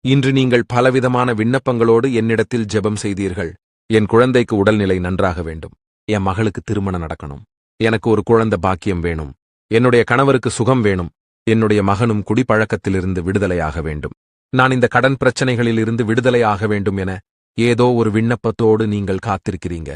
இன்று நீங்கள் பலவிதமான விண்ணப்பங்களோடு என்னிடத்தில் ஜெபம் செய்தீர்கள். என் குழந்தைக்கு உடல்நிலை நன்றாக வேண்டும், என் மகளுக்கு திருமணம் நடக்கணும், எனக்கு ஒரு குழந்தை பாக்கியம் வேணும், என்னுடைய கணவருக்கு சுகம் வேணும், என்னுடைய மகனும் குடிப்பழக்கத்திலிருந்து விடுதலையாக வேண்டும், நான் இந்த கடன் பிரச்சனைகளில் இருந்து விடுதலையாக வேண்டும் என ஏதோ ஒரு விண்ணப்பத்தோடு நீங்கள் காத்திருக்கிறீங்க.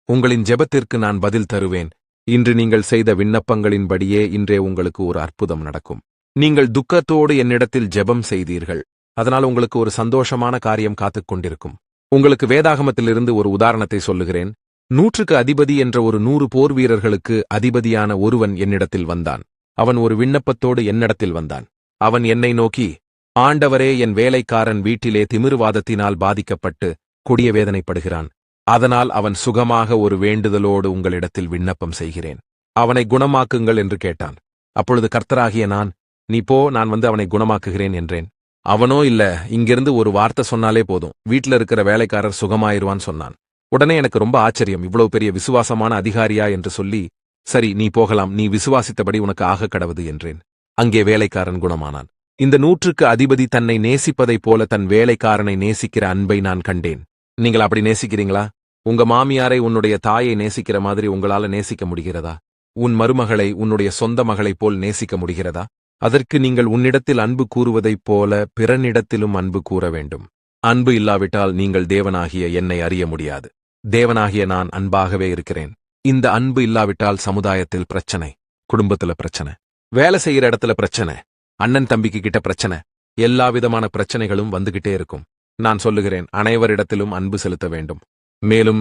உங்களின் ஜெபத்திற்கு நான் பதில் தருவேன். இன்று நீங்கள் செய்த விண்ணப்பங்களின்படியே இன்றே உங்களுக்கு ஒரு அற்புதம் நடக்கும். நீங்கள் துக்கத்தோடு என்னிடத்தில் ஜெபம் செய்தீர்கள், அதனால் உங்களுக்கு ஒரு சந்தோஷமான காரியம் காத்துக் கொண்டிருக்கும். உங்களுக்கு வேதாகமத்திலிருந்து ஒரு உதாரணத்தை சொல்லுகிறேன். 100க்கு அதிபதி என்ற ஒரு 100 போர் வீரர்களுக்கு அதிபதியான ஒருவன் என்னிடத்தில் வந்தான். அவன் ஒரு விண்ணப்பத்தோடு என்னிடத்தில் வந்தான். அவன் என்னை நோக்கி, ஆண்டவரே, என் வேலைக்காரன் வீட்டிலே திமிர்வாதத்தினால் பாதிக்கப்பட்டு கொடிய வேதனைப்படுகிறான். அதனால் அவன் சுகமாக ஒரு வேண்டுதலோடு உங்களிடத்தில் விண்ணப்பம் செய்கிறேன். அவனை குணமாக்குங்கள் என்று கேட்டான். அப்பொழுது கர்த்தராகிய நான், நீ போ, நான் வந்து அவனை குணமாக்குகிறேன் என்றேன். அவனோ இல்ல, இங்கிருந்து ஒரு வார்த்தை சொன்னாலே போதும், வீட்டில் இருக்கிற வேலைக்காரர் சுகமாயிருவான் சொன்னான். உடனே எனக்கு ரொம்ப ஆச்சரியம், இவ்வளவு பெரிய விசுவாசமான அதிகாரியா என்று சொல்லி, சரி நீ போகலாம், நீ விசுவாசித்தபடி உனக்கு ஆக கடவுது என்றேன். அங்கே வேலைக்காரன் குணமானான். இந்த 100க்கு அதிபதி தன்னை நேசிப்பதைப் போல தன் வேலைக்காரனை நேசிக்கிற அன்பை நான் கண்டேன். நீங்கள் அப்படி நேசிக்கிறீங்களா? உங்க மாமியாரை உன்னுடைய தாயை நேசிக்கிற மாதிரி உங்களால நேசிக்க முடிகிறதா? உன் மருமகளை உன்னுடைய சொந்த மகளைப் போல் நேசிக்க முடிகிறதா? அதற்கு நீங்கள் உன்னிடத்தில் அன்பு கூறுவதைப் போல பிறனிடத்திலும் அன்பு கூற வேண்டும். அன்பு இல்லாவிட்டால் நீங்கள் தேவனாகிய என்னை அறிய முடியாது. தேவனாகிய நான் அன்பாகவே இருக்கிறேன். இந்த அன்பு இல்லாவிட்டால் சமுதாயத்தில் பிரச்சனை, குடும்பத்துல பிரச்சனை, வேலை செய்கிற இடத்துல பிரச்சனை, அண்ணன் தம்பிக்கு கிட்ட பிரச்சனை, எல்லா விதமான பிரச்சனைகளும் வந்துகிட்டே இருக்கும். நான் சொல்லுகிறேன், அனைவரிடத்திலும் அன்பு செலுத்த வேண்டும். மேலும்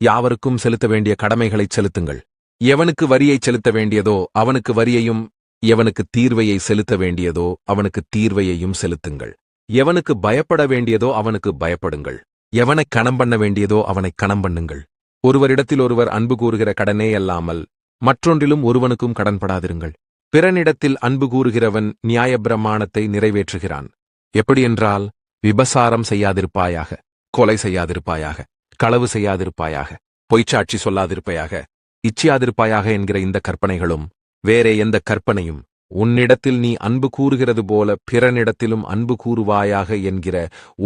யாவருக்கும் செலுத்த வேண்டிய கடமைகளைச் செலுத்துங்கள். எவனுக்கு வரியை செலுத்த வேண்டியதோ அவனுக்கு வரியையும், எவனுக்கு தீர்வையை செலுத்த வேண்டியதோ அவனுக்கு தீர்வையையும் செலுத்துங்கள். எவனுக்கு பயப்பட வேண்டியதோ அவனுக்கு பயப்படுங்கள். எவனை கணம் பண்ண வேண்டியதோ அவனை கணம் பண்ணுங்கள். ஒருவரிடத்தில் ஒருவர் அன்பு கூறுகிற கடனே அல்லாமல் மற்றொன்றிலும் ஒருவனுக்கும் கடன்படாதிருங்கள். பிறனிடத்தில் அன்பு கூறுகிறவன் நியாயப்பிரமாணத்தை நிறைவேற்றுகிறான். எப்படியென்றால், விபசாரம் செய்யாதிருப்பாயாக, கொலை செய்யாதிருப்பாயாக, களவு செய்யாதிருப்பாயாக, பொய்ச்சாட்சி சொல்லாதிருப்பாயாக, இச்சியாதிருப்பாயாக என்கிற இந்த கற்பனைகளும் வேறே எந்த கற்பனையும், உன்னிடத்தில் நீ அன்பு கூறுகிறது போல பிறனிடத்திலும் அன்பு கூறுவாயாக என்கிற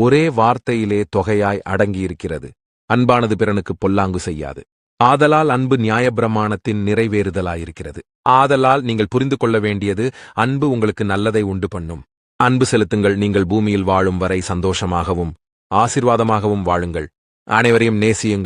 ஒரே வார்த்தையிலே தொகையாய் அடங்கியிருக்கிறது. அன்பானது பிறனுக்கு பொல்லாங்கு செய்யாது. ஆதலால் அன்பு நியாயப்பிரமாணத்தின் நிறைவேறுதலாயிருக்கிறது. ஆதலால் நீங்கள் புரிந்து கொள்ள வேண்டியது, அன்பு உங்களுக்கு நல்லதை உண்டு பண்ணும். அன்பு செலுத்துங்கள். நீங்கள் பூமியில் வாழும் வரை சந்தோஷமாகவும் ஆசீர்வாதமாகவும் வாழுங்கள். அனைவரையும் நேசியுங்கள்.